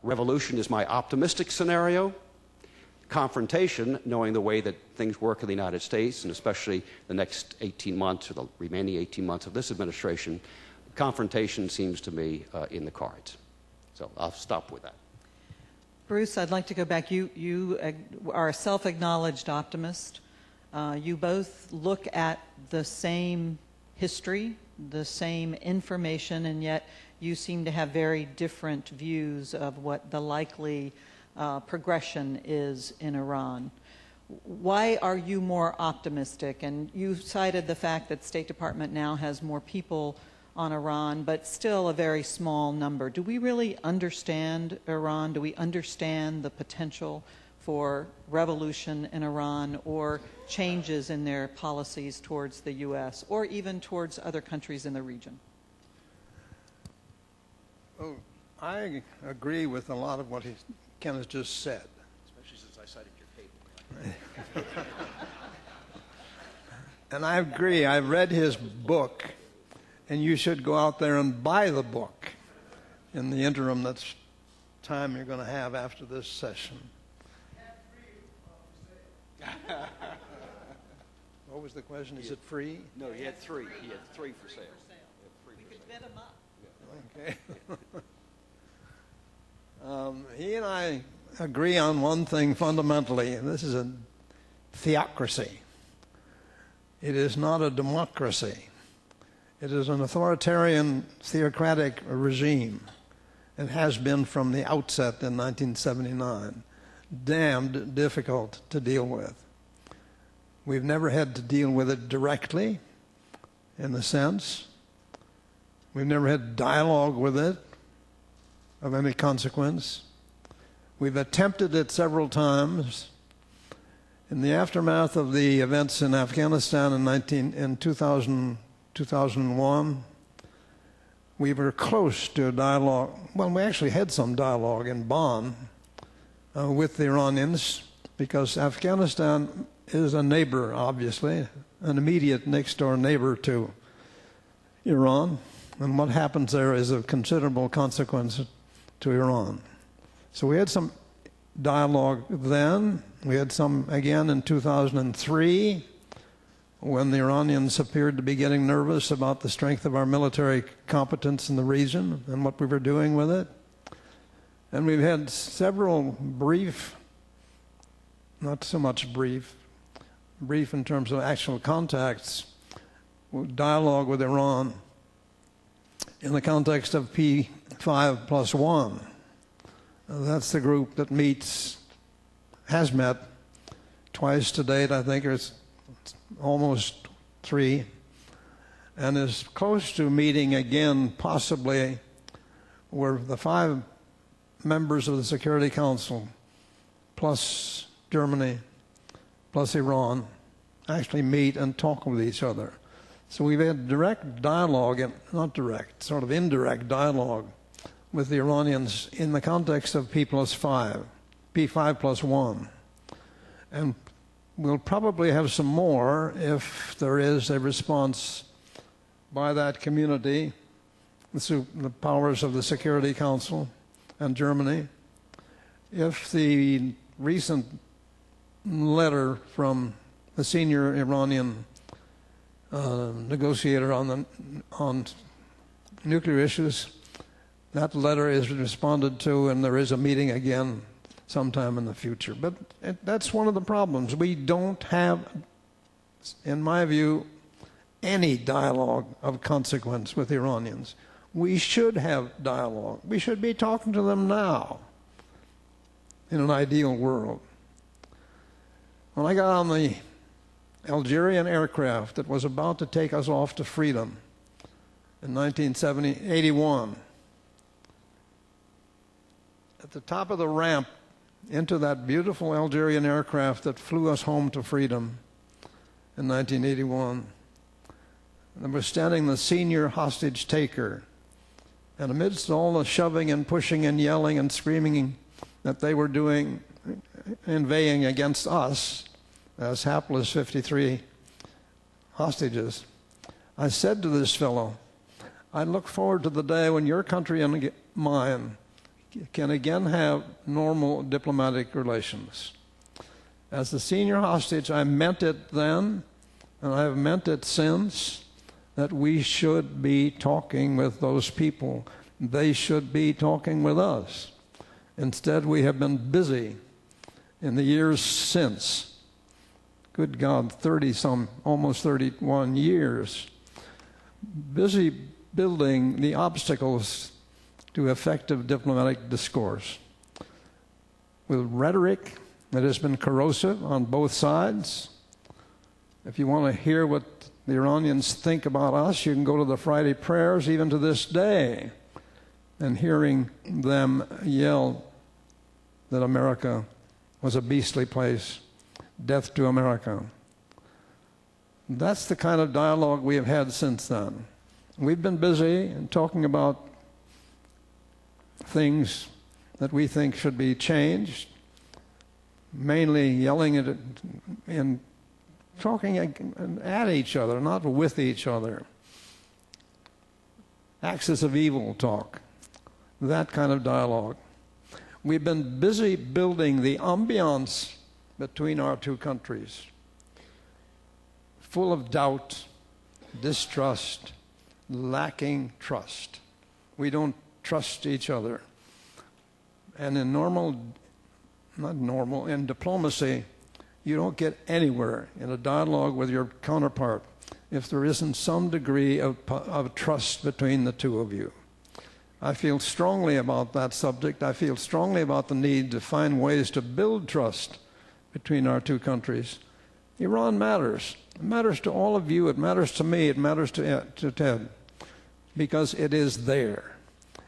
Revolution is my optimistic scenario. Confrontation, knowing the way that things work in the United States, and especially the next 18 months or the remaining 18 months of this administration, confrontation seems to me in the cards. So I'll stop with that. Bruce, I'd like to go back. You are a self-acknowledged optimist. You both look at the same history, the same information, and yet you seem to have very different views of what the likely progression is in Iran. Why are you more optimistic? And you cited the fact that State Department now has more people on Iran, but still a very small number. Do we really understand Iran? Do we understand the potential for revolution in Iran or changes in their policies towards the U.S. or even towards other countries in the region? Oh, I agree with a lot of what Ken has just said. Especially since I cited your paper. And I agree. I've read his book, and you should go out there and buy the book in the interim that's time you're going to have after this session. What was the question? Is it free? No, he had three. He had three for sale. We could bid them up. Okay. He and I agree on one thing fundamentally, and this is a theocracy. It is not a democracy. It is an authoritarian, theocratic regime. It has been from the outset in 1979. Damned difficult to deal with. We've never had to deal with it directly, in the sense. We've never had dialogue with it of any consequence. We've attempted it several times. In the aftermath of the events in Afghanistan in 2001, we were close to a dialogue. Well, we actually had some dialogue in Bonn with the Iranians, because Afghanistan is a neighbor, obviously, an immediate next-door neighbor to Iran. And what happens there is of considerable consequence to Iran. So we had some dialogue then. We had some again in 2003, when the Iranians appeared to be getting nervous about the strength of our military competence in the region and what we were doing with it. And we've had several brief, not so much brief in terms of actual contacts, dialogue with Iran in the context of P5+1. That's the group that has met twice to date, I think it's almost three, and is close to meeting again, possibly, where the 5 members of the Security Council, plus Germany, plus Iran, actually meet and talk with each other. So we've had direct dialogue, and not direct, sort of indirect dialogue with the Iranians in the context of P5+1. And we'll probably have some more if there is a response by that community, the powers of the Security Council and Germany. If the recent letter from the senior Iranian negotiator on nuclear issues, that letter is responded to, and there is a meeting again sometime in the future. But that's one of the problems. We don't have, in my view, any dialogue of consequence with Iranians. We should have dialogue. We should be talking to them now in an ideal world. When I got on the Algerian aircraft that was about to take us off to freedom in 1981, at the top of the ramp into that beautiful Algerian aircraft that flew us home to freedom in 1981, there was standing the senior hostage taker. And amidst all the shoving and pushing and yelling and screaming that they were doing, inveighing against us as hapless 53 hostages, I said to this fellow, I look forward to the day when your country and mine can again have normal diplomatic relations. As the senior hostage, I meant it then, and I have meant it since, that we should be talking with those people. They should be talking with us. Instead, we have been busy in the years since. Good God, 30-some, almost 31 years. Busy building the obstacles to effective diplomatic discourse. With rhetoric that has been corrosive on both sides. If you want to hear what the Iranians think about us, you can go to the Friday prayers even to this day, and hearing them yell that America was a beastly place, death to America. That's the kind of dialogue we have had since then. We've been busy in talking about things that we think should be changed, mainly yelling at it and talking at each other, not with each other. Axis of evil talk, that kind of dialogue. We've been busy building the ambiance between our two countries, full of doubt, distrust, lacking trust. We don't trust each other. And in in diplomacy, you don't get anywhere in a dialogue with your counterpart if there isn't some degree of trust between the two of you. I feel strongly about that subject. I feel strongly about the need to find ways to build trust between our two countries. Iran matters. It matters to all of you. It matters to me. It matters to Ted, because it is there.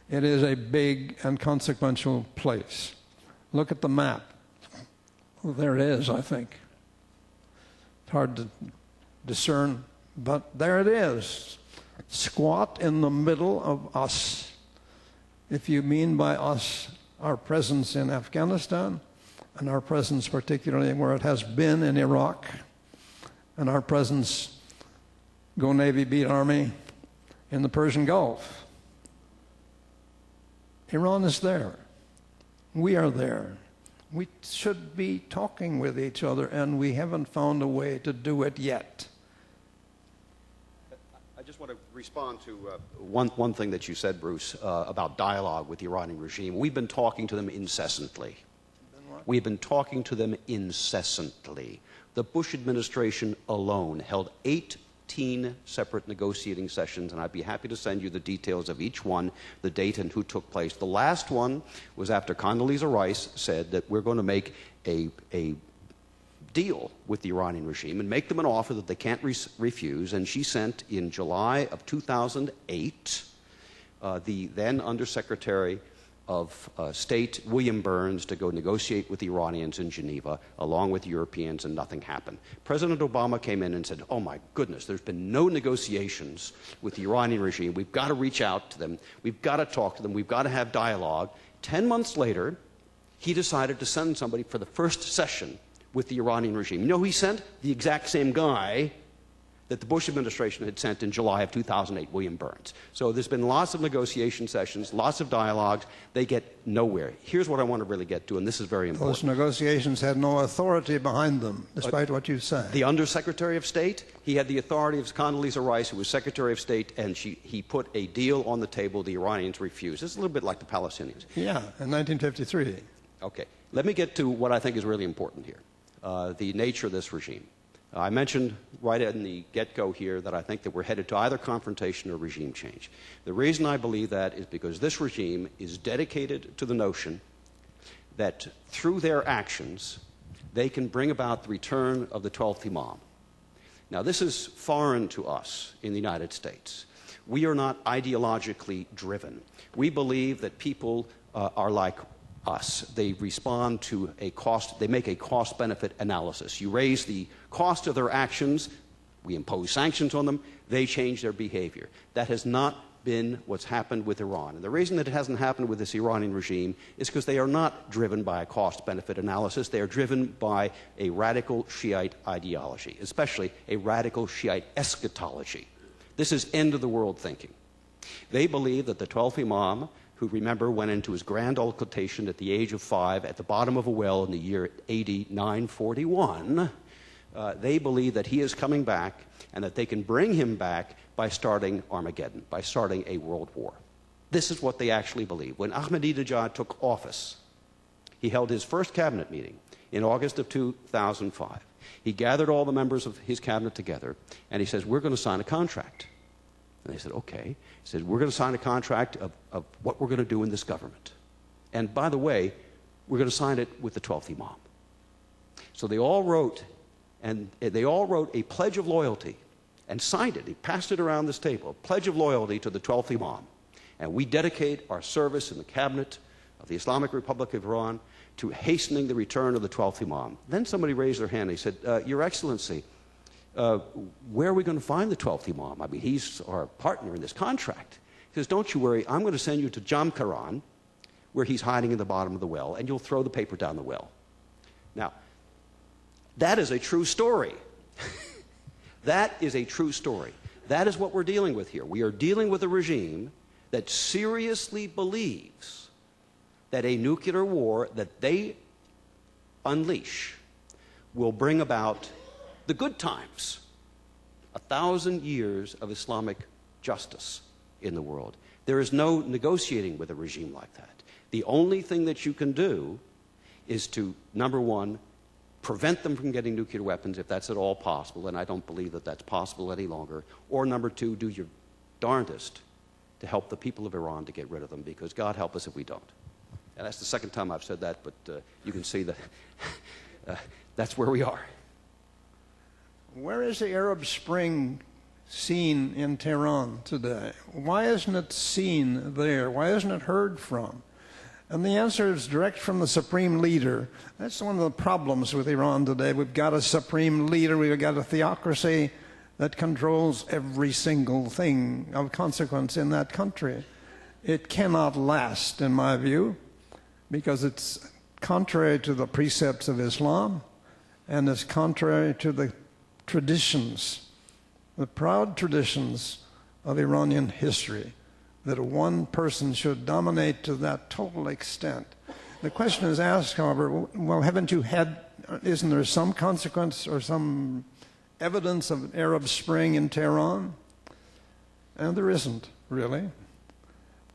It is a big and consequential place. Look at the map. Well, there it is, I think. It's hard to discern, but there it is. Squat in the middle of us. If you mean by us our presence in Afghanistan, and our presence particularly where it has been in Iraq, and our presence, go Navy, beat Army, in the Persian Gulf. Iran is there. We are there. We should be talking with each other, and we haven't found a way to do it yet. I just want to respond to one thing that you said, Bruce, about dialogue with the Iranian regime. We've been talking to them incessantly. We've been talking to them incessantly. The Bush administration alone held 18 separate negotiating sessions, and I'd be happy to send you the details of each one, the date and who took place. The last one was after Condoleezza Rice said that we're going to make a deal with the Iranian regime and make them an offer that they can't refuse, and she sent in July of 2008 the then Undersecretary of State, William Burns, to go negotiate with the Iranians in Geneva, along with Europeans, and nothing happened. President Obama came in and said, oh my goodness, there's been no negotiations with the Iranian regime. We've got to reach out to them. We've got to talk to them. We've got to have dialogue. 10 months later, he decided to send somebody for the first session with the Iranian regime. You know who he sent? The exact same guy that the Bush administration had sent in July of 2008, William Burns. So there's been lots of negotiation sessions, lots of dialogues. They get nowhere. Here's what I want to really get to, and this is very important. Those negotiations had no authority behind them, despite what you say. The Undersecretary of State, he had the authority of Condoleezza Rice, who was Secretary of State, and he put a deal on the table the Iranians refused. It's a little bit like the Palestinians. Yeah, in 1953. Okay. Let me get to what I think is really important here, the nature of this regime. I mentioned right in the get-go here that I think that we're headed to either confrontation or regime change. The reason I believe that is because this regime is dedicated to the notion that through their actions, they can bring about the return of the 12th Imam. Now, this is foreign to us in the United States. We are not ideologically driven. We believe that people are like us. They respond to a cost, they make a cost-benefit analysis. You raise the cost of their actions, we impose sanctions on them, they change their behavior. That has not been what's happened with Iran. And the reason that it hasn't happened with this Iranian regime is because they are not driven by a cost-benefit analysis. They are driven by a radical Shiite ideology, especially a radical Shiite eschatology. This is end-of-the-world thinking. They believe that the 12th Imam, who, remember, went into his grand occultation at the age of 5 at the bottom of a well in the year AD 941, they believe that he is coming back and that they can bring him back by starting Armageddon, by starting a world war. This is what they actually believe. When Ahmadinejad took office, he held his first cabinet meeting in August of 2005. He gathered all the members of his cabinet together, and he says, we're going to sign a contract. And they said, okay. He said, we're going to sign a contract of what we're going to do in this government. And by the way, we're going to sign it with the 12th Imam. So they all wrote a pledge of loyalty and signed it. He passed it around this table, a pledge of loyalty to the 12th Imam. And we dedicate our service in the cabinet of the Islamic Republic of Iran to hastening the return of the 12th Imam. Then somebody raised their hand and he said, Your Excellency, where are we going to find the 12th Imam? I mean, he's our partner in this contract. He says, don't you worry, I'm going to send you to Jamkaran, where he's hiding in the bottom of the well, and you'll throw the paper down the well. Now, that is a true story. That is a true story. That is what we're dealing with here. We are dealing with a regime that seriously believes that a nuclear war that they unleash will bring about the good times, 1,000 years of Islamic justice in the world. There is no negotiating with a regime like that. The only thing that you can do is to, number one, prevent them from getting nuclear weapons if that's at all possible, and I don't believe that that's possible any longer, or number two, do your darndest to help the people of Iran to get rid of them, because God help us if we don't. And that's the second time I've said that, but you can see that that's where we are. Where is the Arab Spring seen in Tehran today? Why isn't it seen there? Why isn't it heard from? And the answer is direct from the supreme leader. That's one of the problems with Iran today. We've got a supreme leader, we've got a theocracy that controls every single thing of consequence in that country. It cannot last, in my view, because it's contrary to the precepts of Islam, and it's contrary to the traditions, the proud traditions of Iranian history, that one person should dominate to that total extent. The question is asked, however, well, isn't there some consequence or some evidence of Arab Spring in Tehran? And there isn't, really.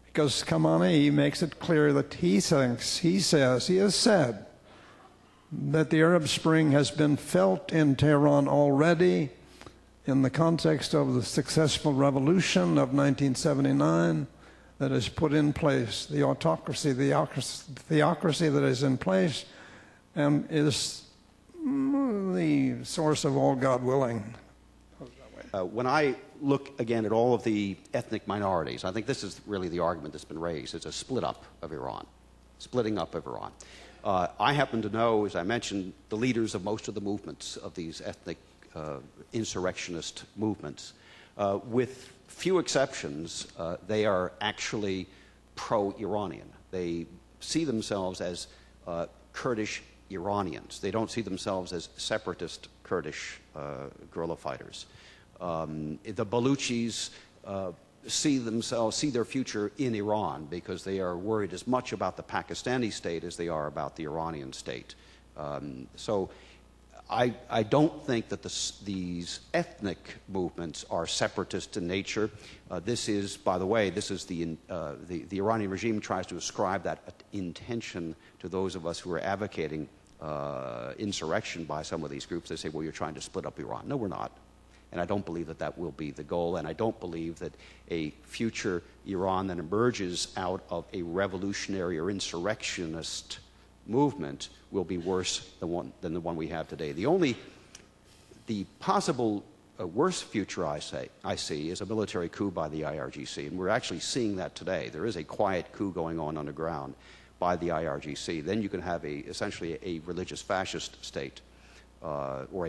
Because Khamenei makes it clear that he has said that the Arab Spring has been felt in Tehran already in the context of the successful revolution of 1979 that has put in place the autocracy, the theocracy that is in place and is the source of all God willing. When I look again at all of the ethnic minorities, I think this is really the argument that's been raised. It's a split up of Iran, splitting up of Iran. I happen to know, as I mentioned, the leaders of most of the movements of these ethnic insurrectionist movements. With few exceptions, they are actually pro-Iranian. They see themselves as Kurdish Iranians. They don't see themselves as separatist Kurdish guerrilla fighters. The Baluchis see their future in Iran because they are worried as much about the Pakistani state as they are about the Iranian state. So I don't think that these ethnic movements are separatist in nature. This is, by the way, the Iranian regime tries to ascribe that intention to those of us who are advocating insurrection by some of these groups. They say, well, you're trying to split up Iran. No, we're not. And I don't believe that that will be the goal, and I don't believe that a future Iran that emerges out of a revolutionary or insurrectionist movement will be worse than the one we have today. The possible worst future I see is a military coup by the IRGC, and we're actually seeing that today. There is a quiet coup going on underground by the IRGC. Then you can have essentially a religious fascist state, or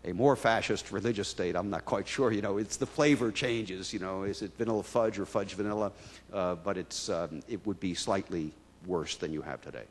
a more fascist religious state. I'm not quite sure. It's the flavor changes. Is it vanilla fudge or fudge vanilla? But it would be slightly worse than you have today.